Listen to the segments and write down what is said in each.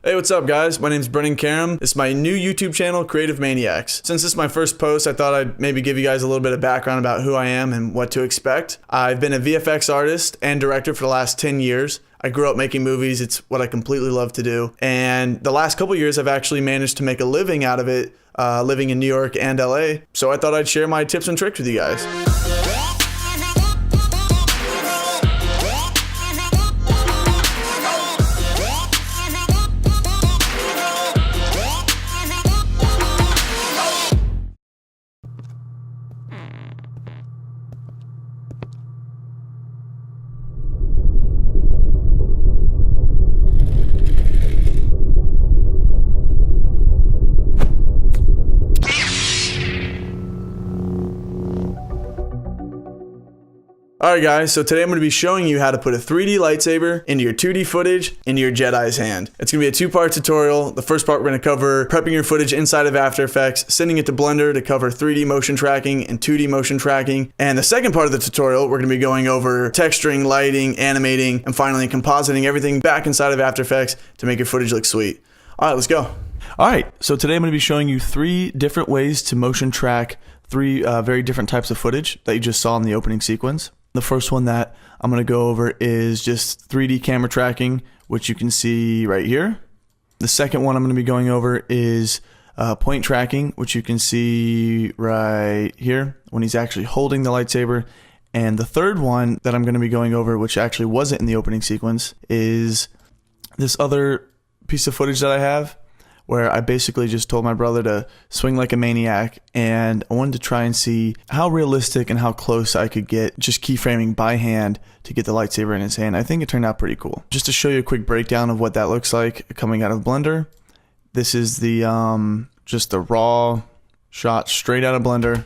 Hey, what's up guys? My name's Brennan Karam. It's my new YouTube channel, Creative Maniacs. Since this is my first post, I thought I'd maybe give you guys a little bit of background about who I am and what to expect. I've been a VFX artist and director for the last 10 years. I grew up making movies. It's what I completely love to do. And the last couple years, I've actually managed to make a living out of it, living in New York and LA. So I thought I'd share my tips and tricks with you guys. Alright guys, so today I'm going to be showing you how to put a 3D lightsaber into your 2D footage into your Jedi's hand. It's going to be a two-part tutorial. The first part we're going to cover prepping your footage inside of After Effects, sending it to Blender to cover 3D motion tracking and 2D motion tracking. And the second part of the tutorial, we're going to be going over texturing, lighting, animating, and finally compositing everything back inside of After Effects to make your footage look sweet. Alright, let's go. Alright, so today I'm going to be showing you 3 different ways to motion track 3 very different types of footage that you just saw in the opening sequence. The first one that I'm going to go over is just 3D camera tracking, which you can see right here. The second one I'm going to be going over is point tracking, which you can see right here when he's actually holding the lightsaber. And the third one that I'm going to be going over, which actually wasn't in the opening sequence, is this other piece of footage that I have, where I basically just told my brother to swing like a maniac, and I wanted to try and see how realistic and how close I could get just keyframing by hand to get the lightsaber in his hand. I think it turned out pretty cool. Just to show you a quick breakdown of what that looks like coming out of Blender. This is the just the raw shot straight out of Blender,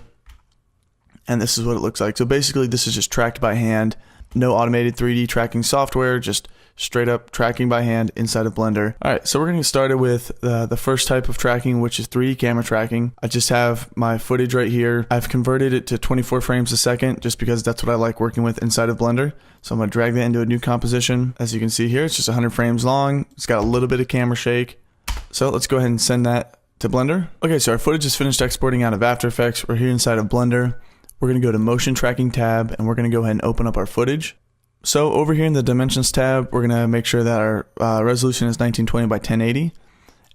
and this is what it looks like. So basically this is just tracked by hand, no automated 3D tracking software, just straight up tracking by hand inside of Blender. Alright, so we're going to get started with the first type of tracking, which is 3D camera tracking. I just have my footage right here. I've converted it to 24 frames a second just because that's what I like working with inside of Blender. So I'm going to drag that into a new composition. As you can see here, it's just 100 frames long. It's got a little bit of camera shake. So let's go ahead and send that to Blender. Okay, so our footage is finished exporting out of After Effects. We're here inside of Blender. We're going to go to Motion Tracking tab, and we're going to go ahead and open up our footage. So over here in the Dimensions tab, we're going to make sure that our resolution is 1920 by 1080.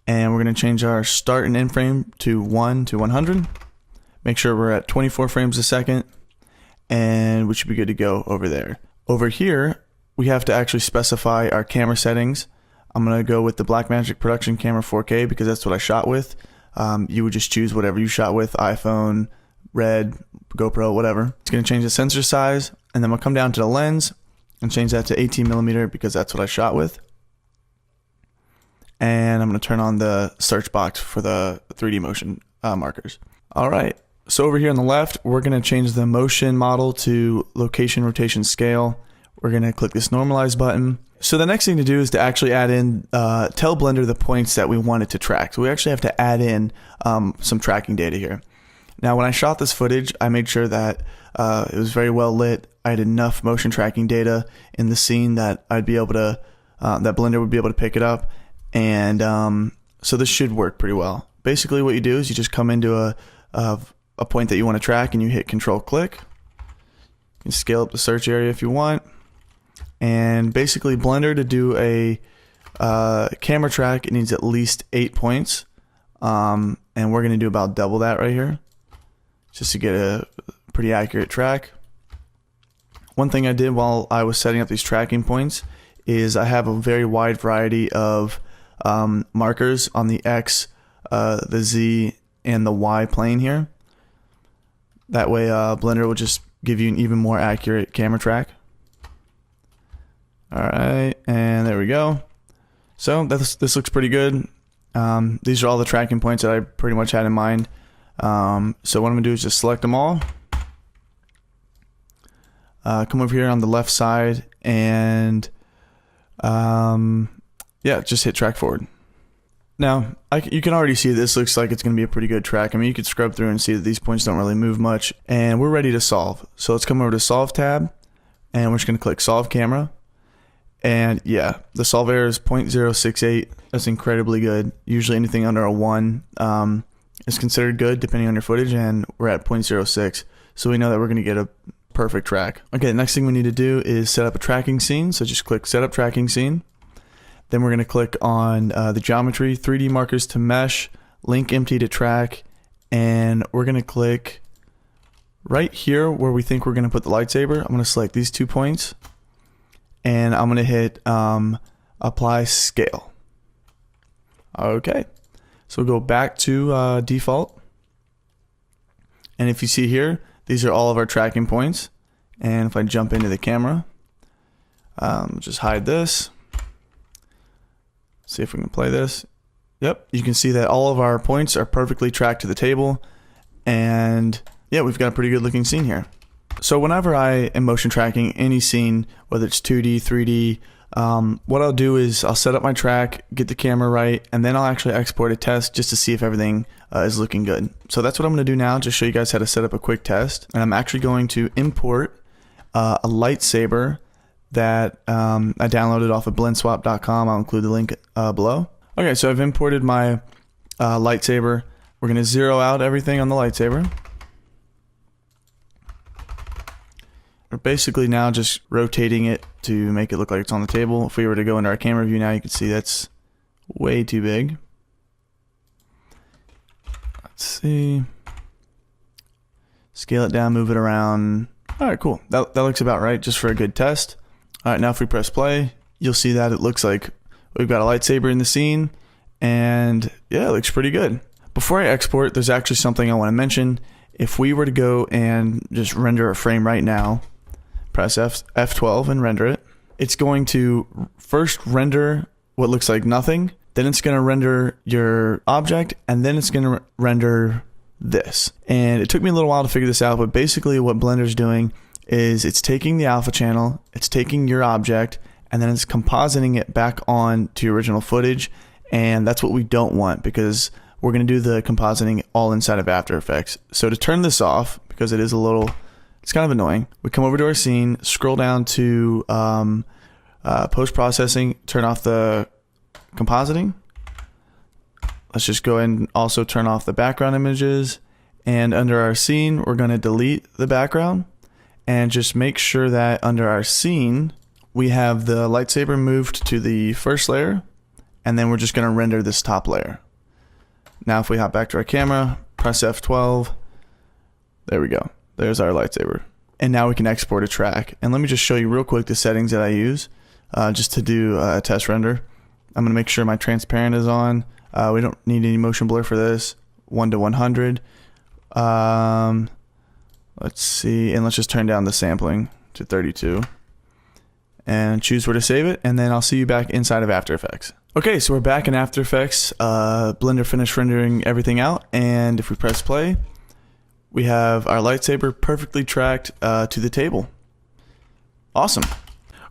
And we're going to change our start and end frame to 1 to 100. Make sure we're at 24 frames a second. And we should be good to go over there. Over here, we have to actually specify our camera settings. I'm going to go with the Blackmagic Production Camera 4K because that's what I shot with. You would just choose whatever you shot with, iPhone, Red, GoPro, whatever. It's going to change the sensor size. And then we'll come down to the lens and change that to 18mm because that's what I shot with. And I'm going to turn on the search box for the 3D motion markers. Alright, so over here on the left, we're going to change the motion model to location rotation scale. We're going to click this normalize button. So the next thing to do is to actually add in, tell Blender the points that we want it to track. So we actually have to add in some tracking data here. Now when I shot this footage, I made sure that it was very well lit. I had enough motion tracking data in the scene that I'd be able to, that Blender would be able to pick it up, and so this should work pretty well. Basically, what you do is you just come into a point that you want to track, and you hit Control Click. You can scale up the search area if you want, and basically Blender to do a camera track, it needs at least 8 points, and we're going to do about double that right here, just to get a pretty accurate track. One thing I did while I was setting up these tracking points is I have a very wide variety of markers on the X, the Z, and the Y plane here. That way Blender will just give you an even more accurate camera track. Alright, and there we go. So this looks pretty good. These are all the tracking points that I pretty much had in mind. So what I'm going to do is just select them all. Come over here on the left side and yeah, just hit track forward. Now, you can already see this looks like it's going to be a pretty good track. I mean, you could scrub through and see that these points don't really move much. And we're ready to solve. So let's come over to Solve tab, and we're just going to click Solve Camera. And yeah, the solve error is 0.068. That's incredibly good. Usually anything under a 1 is considered good depending on your footage, and we're at 0.06. So we know that we're going to get a perfect track. Okay, the next thing we need to do is set up a tracking scene. So just click Set Up Tracking Scene. Then we're going to click on the geometry, 3D markers to mesh, link empty to track, and we're going to click right here where we think we're going to put the lightsaber. I'm going to select these 2 points, and I'm going to hit Apply Scale. Okay, so we'll go back to default, and if you see here, these are all of our tracking points. And if I jump into the camera, just hide this. See if we can play this. Yep, you can see that all of our points are perfectly tracked to the table. And yeah, we've got a pretty good looking scene here. So whenever I am motion tracking any scene, whether it's 2D, 3D, what I'll do is I'll set up my track, get the camera right, and then I'll actually export a test just to see if everything is looking good. So that's what I'm going to do now, just show you guys how to set up a quick test. And I'm actually going to import a lightsaber that I downloaded off of blendswap.com. I'll include the link below. Okay, so I've imported my lightsaber. We're going to zero out everything on the lightsaber. We're basically now just rotating it to make it look like it's on the table. If we were to go into our camera view now, you can see that's way too big. Let's see. Scale it down, move it around. All right, cool. That looks about right, just for a good test. All right, now if we press play, you'll see that it looks like we've got a lightsaber in the scene, and yeah, it looks pretty good. Before I export, there's actually something I want to mention. If we were to go and just render a frame right now, press F12 and render it, it's going to first render what looks like nothing, then it's going to render your object, and then it's going to render this. And it took me a little while to figure this out, but basically what Blender's doing is it's taking the alpha channel, it's taking your object, and then it's compositing it back on to your original footage. And that's what we don't want, because we're going to do the compositing all inside of After Effects. So to turn this off, because it is it's kind of annoying, we come over to our scene, scroll down to post-processing, turn off the compositing. Let's just go ahead and also turn off the background images. And under our scene, we're going to delete the background. And just make sure that under our scene, we have the lightsaber moved to the first layer. And then we're just going to render this top layer. Now if we hop back to our camera, press F12, there we go. There's our lightsaber. And now we can export a track. And let me just show you real quick the settings that I use just to do a test render. I'm going to make sure my transparent is on. We don't need any motion blur for this. 1 to 100. Let's see, and let's just turn down the sampling to 32. And choose where to save it, and then I'll see you back inside of After Effects. Okay, so we're back in After Effects. Blender finished rendering everything out, and if we press play, we have our lightsaber perfectly tracked to the table. Awesome.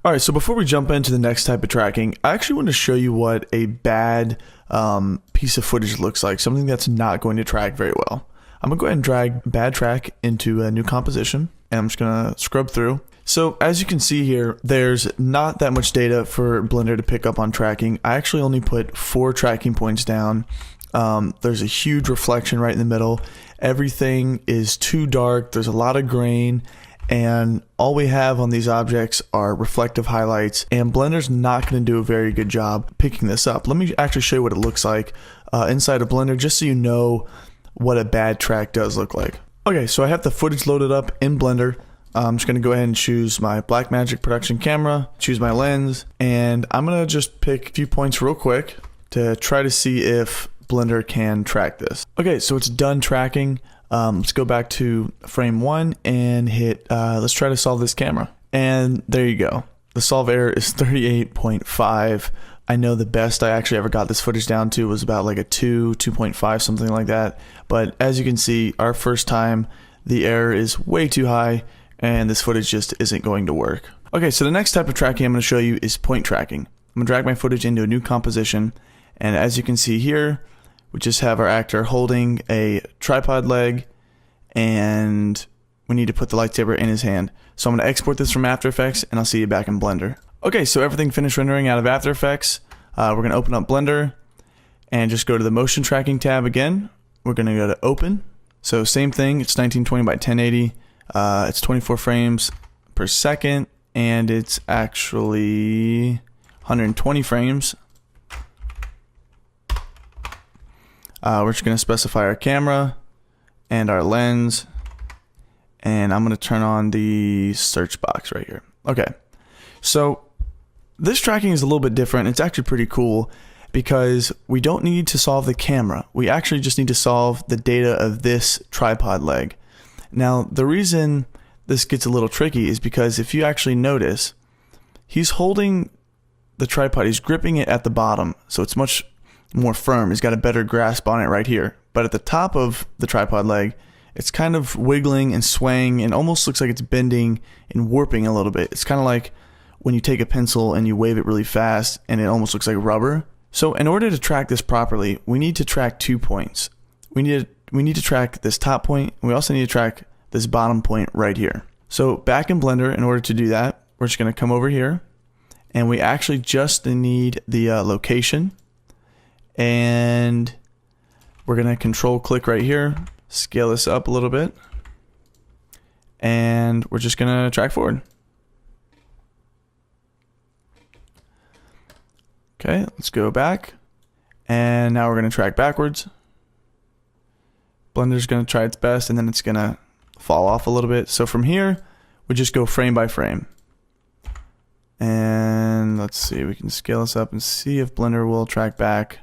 Alright, so before we jump into the next type of tracking, I actually want to show you what a bad piece of footage looks like, something that's not going to track very well. I'm going to go ahead and drag bad track into a new composition, and I'm just going to scrub through. So as you can see here, there's not that much data for Blender to pick up on tracking. I actually only put 4 tracking points down. There's a huge reflection right in the middle. Everything is too dark. There's a lot of grain, and all we have on these objects are reflective highlights, and Blender's not going to do a very good job picking this up. Let me actually show you what it looks like inside of Blender, just so you know what a bad track does look like. Okay, so I have the footage loaded up in Blender. I'm just going to go ahead and choose my Blackmagic production camera, choose my lens, and I'm going to just pick a few points real quick to try to see if Blender can track this. Okay, so it's done tracking. Let's go back to frame 1 and hit, let's try to solve this camera. And there you go. The solve error is 38.5. I know the best I actually ever got this footage down to was about like a 2.5, something like that. But as you can see, our first time, the error is way too high, and this footage just isn't going to work. Okay, so the next type of tracking I'm going to show you is point tracking. I'm going to drag my footage into a new composition, and as you can see here, we just have our actor holding a tripod leg, and we need to put the lightsaber in his hand. So I'm going to export this from After Effects, and I'll see you back in Blender. Okay, so everything finished rendering out of After Effects. We're going to open up Blender and just go to the motion tracking tab again. We're going to go to open. So same thing, it's 1920 by 1080. It's 24 frames per second, and it's actually 120 frames. We're just going to specify our camera and our lens, and I'm going to turn on the search box right here. Okay, so this tracking is a little bit different. It's actually pretty cool because we don't need to solve the camera. We actually just need to solve the data of this tripod leg. Now, the reason this gets a little tricky is because if you actually notice, he's holding the tripod, he's gripping it at the bottom, so it's much more firm. He's got a better grasp on it right here. But at the top of the tripod leg, it's kind of wiggling and swaying and almost looks like it's bending and warping a little bit. It's kind of like when you take a pencil and you wave it really fast and it almost looks like rubber. So in order to track this properly, we need to track 2 points. We need to track this top point, and we also need to track this bottom point right here. So back in Blender, in order to do that, we're just going to come over here, and we actually just need the location, and we're going to control click right here, scale this up a little bit, and we're just going to track forward. Okay, let's go back, and now we're going to track backwards. Blender's going to try its best, and then it's going to fall off a little bit. So from here, we just go frame by frame. And let's see, we can scale this up and see if Blender will track back.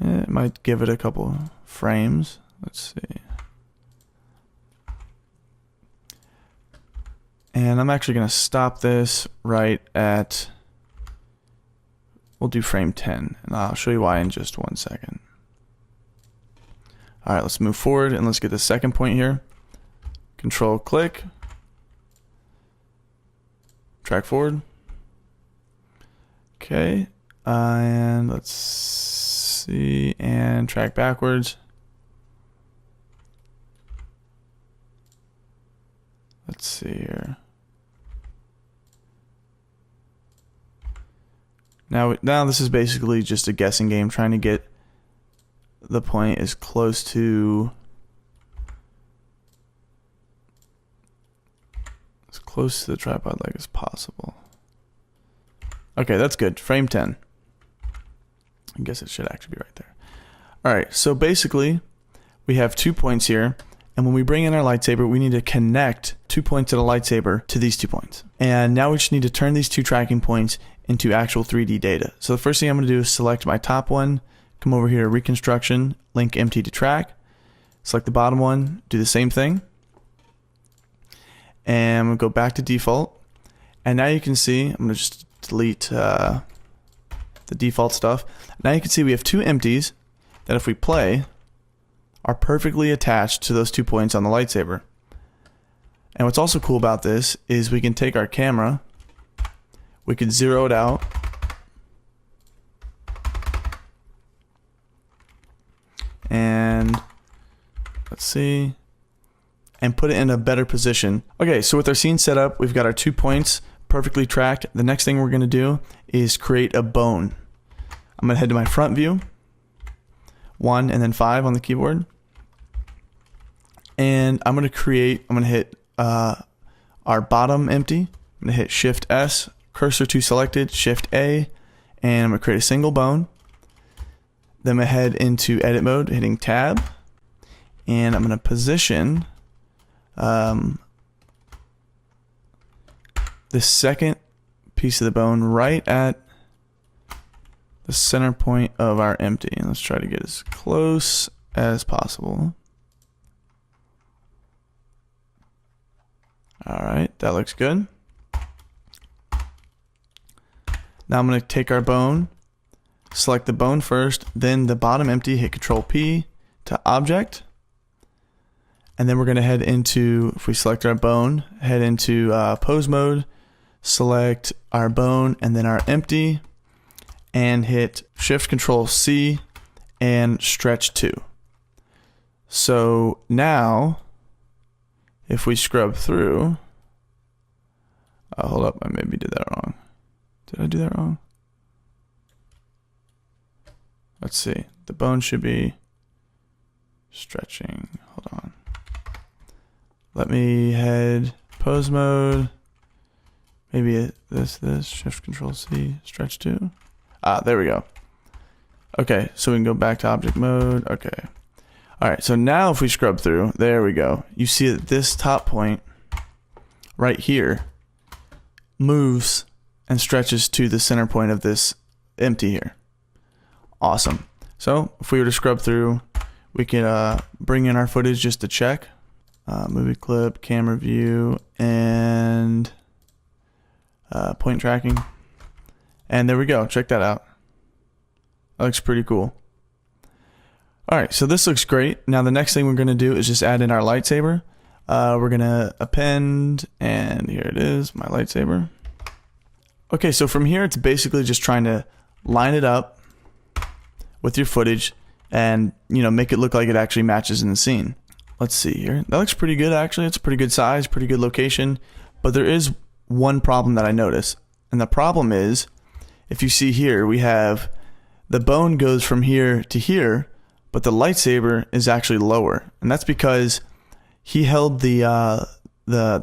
It might give it a couple frames. Let's see. And I'm actually going to stop this right at, we'll do frame 10, and I'll show you why in just 1 second. All right, let's move forward and let's get the second point here. Control click, track forward. Okay, and let's see, and track backwards. Let's see here. Now this is basically just a guessing game, trying to get the point as close to the tripod leg as possible. Okay, that's good. Frame 10. I guess it should actually be right there. Alright, so basically we have 2 points here, and when we bring in our lightsaber, we need to connect 2 points of the lightsaber to these 2 points. And now we just need to turn these 2 tracking points into actual 3D data. So the first thing I'm going to do is select my top one, come over here to reconstruction, link empty to track, select the bottom one, do the same thing, and I'm going to go back to default. And now you can see, I'm going to just delete the default stuff. Now you can see we have 2 empties that if we play are perfectly attached to those 2 points on the lightsaber. And what's also cool about this is we can take our camera, we could zero it out, and let's see, and put it in a better position. Okay, so with our scene set up, we've got our 2 points perfectly tracked. The next thing we're going to do is create a bone. I'm going to head to my front view, 1 and then 5 on the keyboard, and I'm going to hit our bottom empty. I'm going to hit Shift S, cursor to selected, Shift A, and I'm going to create a single bone. Then I'm going to head into edit mode, hitting tab, and I'm going to position this second piece of the bone right at the center point of our empty. And let's try to get as close as possible. Alright, that looks good. Now I'm going to take our bone, select the bone first, then the bottom empty, hit Control P to object. And then we're going to head into, if we select our bone, head into pose mode, select our bone and then our empty, and hit Shift Control C and stretch 2. So now, if we scrub through, Hold up, I maybe did that wrong. Did I do that wrong? Let's see. The bone should be stretching. Hold on. Let me head pose mode. Maybe this, shift control C, stretch to. There we go. Okay, so we can go back to object mode. Okay. All right, so now if we scrub through, there we go. You see that this top point right here moves and stretches to the center point of this empty here. Awesome. So if we were to scrub through, we can bring in our footage just to check. Movie clip, camera view, and point tracking. And there we go. Check that out. That looks pretty cool. Alright, so this looks great. Now the next thing we're going to do is just add in our lightsaber. We're going to append, and here it is, my lightsaber. Okay, so from here it's basically just trying to line it up with your footage and, you know, make it look like it actually matches in the scene. Let's see here. That looks pretty good actually. It's a pretty good size, pretty good location. But there is one problem that I notice. And the problem is, if you see here, we have the bone goes from here to here, but the lightsaber is actually lower. And that's because he held the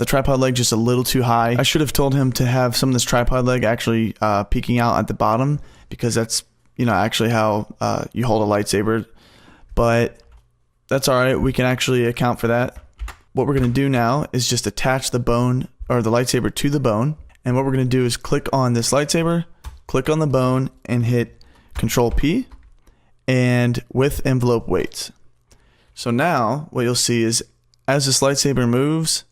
tripod leg just a little too high. I should have told him to have some of this tripod leg actually peeking out at the bottom, because that's, you know, actually how you hold a lightsaber. But that's all right. We can actually account for that. What we're going to do now is just attach the bone or the lightsaber to the bone. And what we're going to do is click on this lightsaber, click on the bone, and hit Control P and with envelope weights. So now what you'll see is as this lightsaber moves,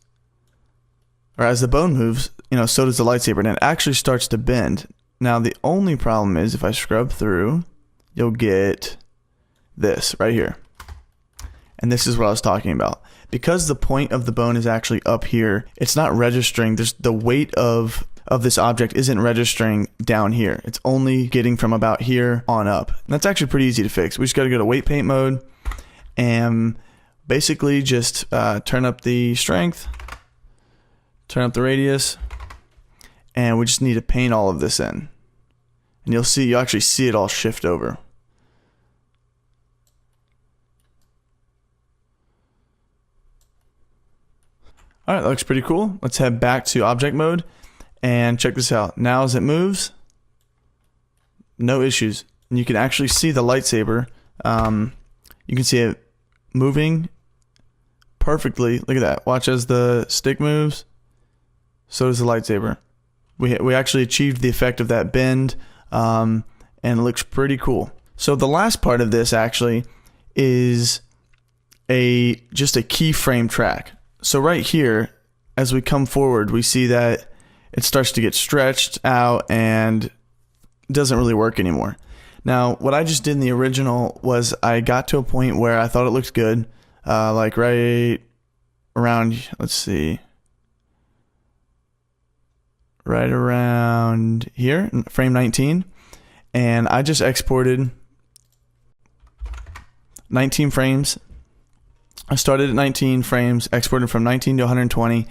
or as the bone moves, you know, so does the lightsaber, and it actually starts to bend. Now the only problem is if I scrub through, you'll get this right here. And this is what I was talking about. Because the point of the bone is actually up here, it's not registering. There's the weight of this object isn't registering down here. It's only getting from about here on up. And that's actually pretty easy to fix. We just got to go to weight paint mode and basically just turn up the strength, turn up the radius, and we just need to paint all of this in. And you'll actually see it all shift over. All right, that looks pretty cool. Let's head back to object mode and check this out. Now as it moves, no issues. And you can actually see the lightsaber. You can see it moving perfectly. Look at that. Watch as the stick moves. So does the lightsaber. We actually achieved the effect of that bend, and it looks pretty cool. So the last part of this actually is just a keyframe track. So right here, as we come forward, we see that it starts to get stretched out and doesn't really work anymore. Now, what I just did in the original was I got to a point where I thought it looked good, like right around, let's see, right around here, frame 19, and I just exported 19 frames. I started at 19 frames, exported from 19 to 120,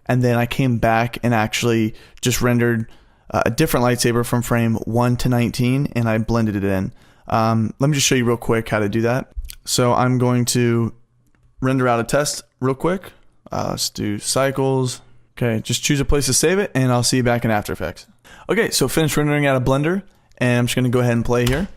and then I came back and actually just rendered a different lightsaber from frame 1 to 19, and I blended it in. Let me just show you real quick how to do that. So I'm going to render out a test real quick. Let's do cycles. Okay, just choose a place to save it, and I'll see you back in After Effects. Okay, so finished rendering out of Blender, and I'm just going to go ahead and play here.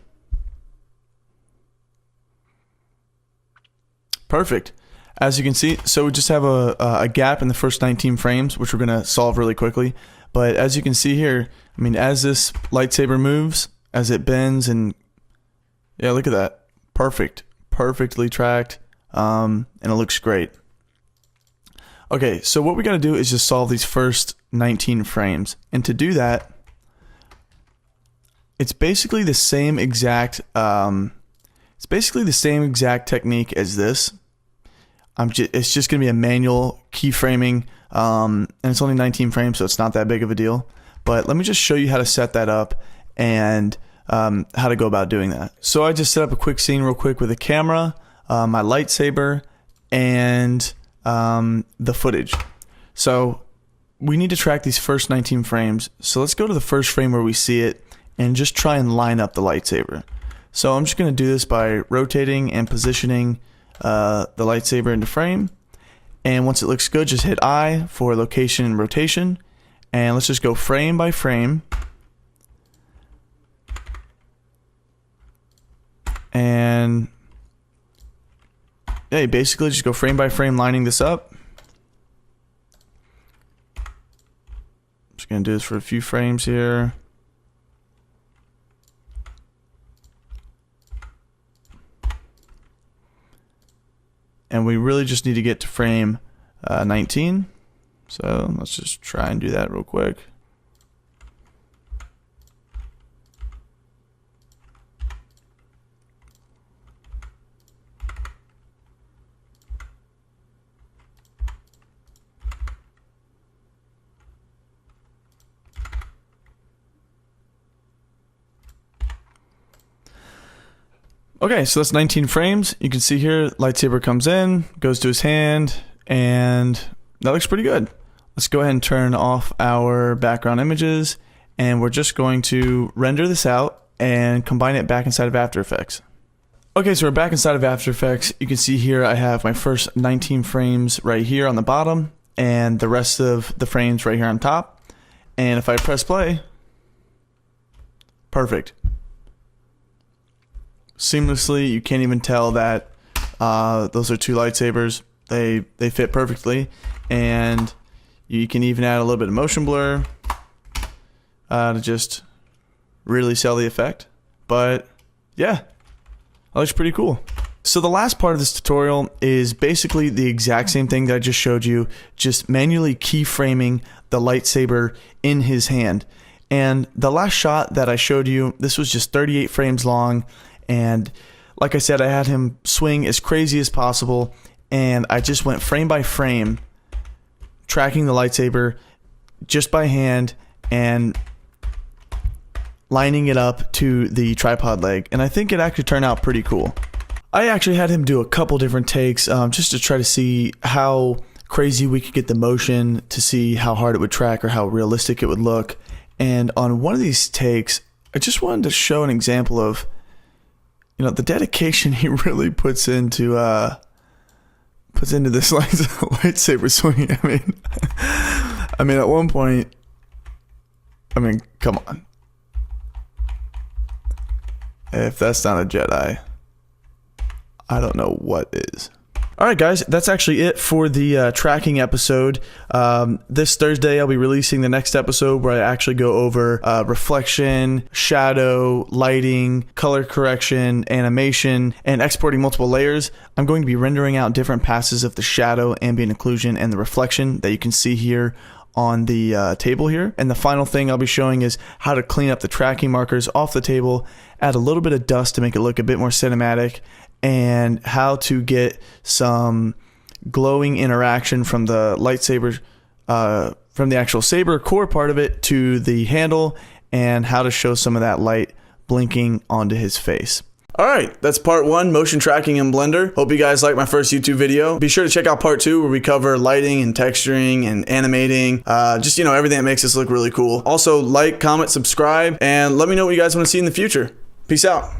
Perfect. As you can see, so we just have a gap in the first 19 frames, which we're going to solve really quickly. But as you can see here, I mean, as this lightsaber moves, as it bends, and yeah, look at that. Perfect. Perfectly tracked, and it looks great. Okay, so what we got to do is just solve these first 19 frames. And to do that, it's basically the same exact technique as this. It's just going to be a manual keyframing, and it's only 19 frames, so it's not that big of a deal. But let me just show you how to set that up and how to go about doing that. So I just set up a quick scene real quick with a camera, my lightsaber, and the footage. So we need to track these first 19 frames. So let's go to the first frame where we see it and just try and line up the lightsaber. So I'm just going to do this by rotating and positioning the lightsaber into frame. And once it looks good, just hit I for location and rotation. And let's just go frame by frame. And yeah, you basically just go frame by frame lining this up. Just going to do this for a few frames here. And we really just need to get to frame 19. So let's just try and do that real quick. Okay, so that's 19 frames. You can see here, lightsaber comes in, goes to his hand, and that looks pretty good. Let's go ahead and turn off our background images, and we're just going to render this out and combine it back inside of After Effects. Okay, so we're back inside of After Effects. You can see here I have my first 19 frames right here on the bottom, and the rest of the frames right here on top. And if I press play, perfect. Seamlessly, you can't even tell that those are two lightsabers. They fit perfectly, and you can even add a little bit of motion blur to just really sell the effect. But yeah, that looks pretty cool. So the last part of this tutorial is basically the exact same thing that I just showed you, just manually keyframing the lightsaber in his hand. And the last shot that I showed you, this was just 38 frames long. And like I said, I had him swing as crazy as possible, and I just went frame by frame, tracking the lightsaber just by hand and lining it up to the tripod leg. And I think it actually turned out pretty cool. I actually had him do a couple different takes just to try to see how crazy we could get the motion, to see how hard it would track or how realistic it would look. And on one of these takes, I just wanted to show an example of, you know, the dedication he really puts into this lightsaber swing. I mean, at one point, come on. If that's not a Jedi, I don't know what is. Alright guys, that's actually it for the tracking episode. This Thursday I'll be releasing the next episode where I actually go over reflection, shadow, lighting, color correction, animation, and exporting multiple layers. I'm going to be rendering out different passes of the shadow, ambient occlusion, and the reflection that you can see here on the table here. And the final thing I'll be showing is how to clean up the tracking markers off the table, add a little bit of dust to make it look a bit more cinematic, and how to get some glowing interaction from the lightsaber, from the actual saber core part of it to the handle, and how to show some of that light blinking onto his face. Alright, that's part 1, motion tracking in Blender. Hope you guys liked my first YouTube video. Be sure to check out part 2 where we cover lighting and texturing and animating, just, you know, everything that makes this look really cool. Also, like, comment, subscribe, and let me know what you guys want to see in the future. Peace out.